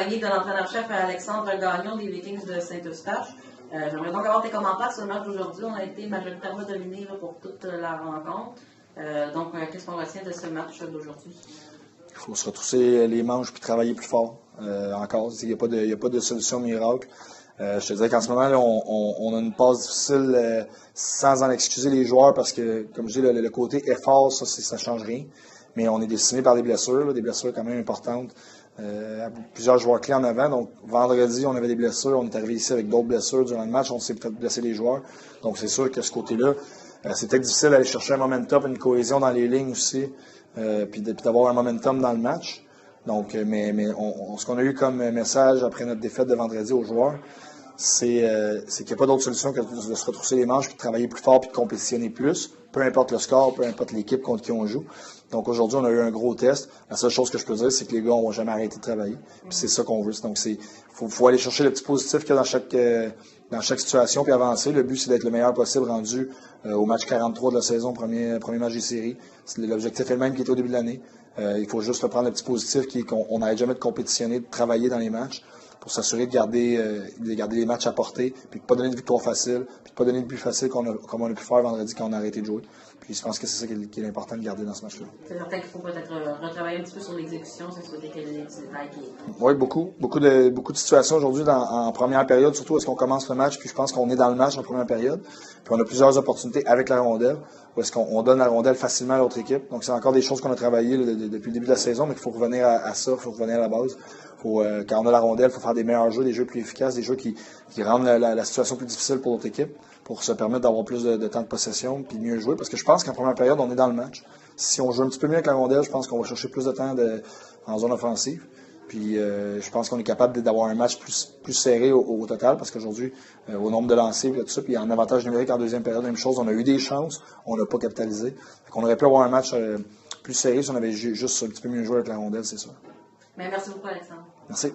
collègue de l'entraîneur-chef Alexandre Gagnon des Vikings de Saint-Eustache. J'aimerais donc avoir tes commentaires sur le match d'aujourd'hui. On a été majoritairement dominés pour toute la rencontre. Qu'est-ce qu'on retient de ce match d'aujourd'hui? Il faut se retrousser les manches puis travailler plus fort. Encore, il n'y a pas de solution miracle. Je te dirais qu'en ce moment, là, on a une passe difficile sans en excuser les joueurs parce que, comme je dis, le côté effort, ça ne change rien. Mais on est décimé par des blessures quand même importantes. Plusieurs joueurs clés en avant. Donc, vendredi, on avait des blessures. On est arrivé ici avec d'autres blessures durant le match. On s'est peut-être blessé les joueurs. Donc, c'est sûr que ce côté-là, c'est peut-être difficile d'aller chercher un momentum, une cohésion dans les lignes aussi, puis d'avoir un momentum dans le match. Donc, ce qu'on a eu comme message après notre défaite de vendredi aux joueurs, c'est qu'il n'y a pas d'autre solution que de se retrousser les manches, puis de travailler plus fort, puis de compétitionner plus, peu importe le score, peu importe l'équipe contre qui on joue. Donc aujourd'hui, on a eu un gros test. La seule chose que je peux dire, c'est que les gars n'ont jamais arrêté de travailler. Puis c'est ça qu'on veut. Donc faut aller chercher le petit positif qu'il y a dans chaque situation, puis avancer. Le but, c'est d'être le meilleur possible rendu au match 43 de la saison, premier match des séries. L'objectif est le même qui était au début de l'année. Il faut juste prendre le petit positif qu'on n'arrête jamais de compétitionner, de travailler dans les matchs pour s'assurer de garder les matchs à portée, puis de ne pas donner de victoire facile, puis de ne pas donner de but facile comme on a pu faire vendredi quand on a arrêté de jouer. Puis je pense que c'est ça qui est important de garder dans ce match-là. C'est certain qu'il faut peut-être retravailler un petit peu sur l'exécution, c'est sur lesquels les petits détails qui... Oui, beaucoup de situations aujourd'hui en première période, surtout est-ce qu'on commence le match, puis je pense qu'on est dans le match en première période. Puis on a plusieurs opportunités avec la rondelle, où est-ce qu'on donne la rondelle facilement à l'autre équipe. Donc c'est encore des choses qu'on a travaillées depuis le début de la saison, mais qu'il faut revenir à ça, il faut revenir à la base. Quand on a la rondelle, il faut faire des meilleurs jeux, des jeux plus efficaces, des jeux qui rendent la situation plus difficile pour l'autre équipe, pour se permettre d'avoir plus de temps de possession puis mieux jouer. Parce que je pense qu'en première période, on est dans le match. Si on joue un petit peu mieux avec la rondelle, je pense qu'on va chercher plus de temps en zone offensive. Puis je pense qu'on est capable d'avoir un match plus serré au total, parce qu'aujourd'hui, au nombre de lancers, tout ça, puis en avantage numérique en deuxième période, même chose, on a eu des chances, on n'a pas capitalisé. On aurait pu avoir un match plus serré si on avait juste un petit peu mieux joué avec la rondelle, c'est sûr. Mais merci beaucoup, Alexandre. Merci.